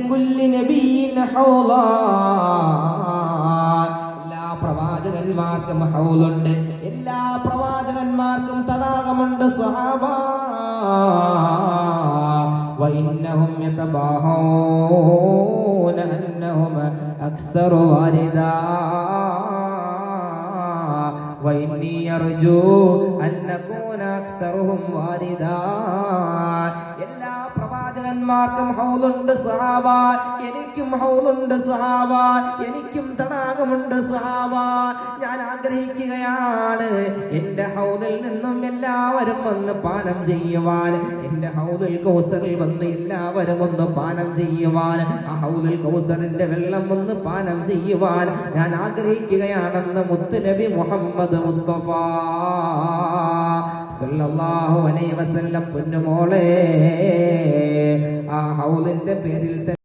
ലികുല്ലി നബിയ്യിൻ ഹൗളാ, എല്ലാ പ്രവാചകന്മാർക്കും ഹൗലുണ്ട്, എല്ലാ പ്രവാചകന്മാർക്കും തടാകമുണ്ട് സ്വഹാബ. വഇന്നഹും യതബാഹൂന അന്നഹും അക്സറു വാരിദാ വഇന്നി അർജു അൻ നകൂന അക്സറുഹും വാരിദാ. എല്ലാ പ്രവാചകന്മാർക്കും ഹൗലുണ്ട് സ്വഹാബ, എനിക്കും ഹൗലുണ്ട് സ്വഹാബ, എനിക്കും തടാകമുണ്ട് സ്വഹാബ. ഞാൻ ആഗ്രഹിക്കുകയാണ് എന്റെ ഹൗദിൽ നിന്നും എല്ലാവരും വന്ന് പാനം ചെയ്യുവാൻ, എന്റെ ഹൗദുൽ കൗസറിൽ വന്ന് എല്ലാവരും ഒന്ന് പാനം ചെയ്യുവാൻ, ആ ഹൗദുൽ കൗസറിന്റെ വെള്ളം ഒന്ന് പാനം ചെയ്യുവാൻ ഞാൻ ആഗ്രഹിക്കുകയാണെന്ന് മുത്തുനബി മുഹമ്മദ് മുസ്തഫ സല്ലല്ലാഹു അലൈഹി വസല്ലം പൊന്നുമോളെ ആ ഹൗദിന്റെ പേരിൽ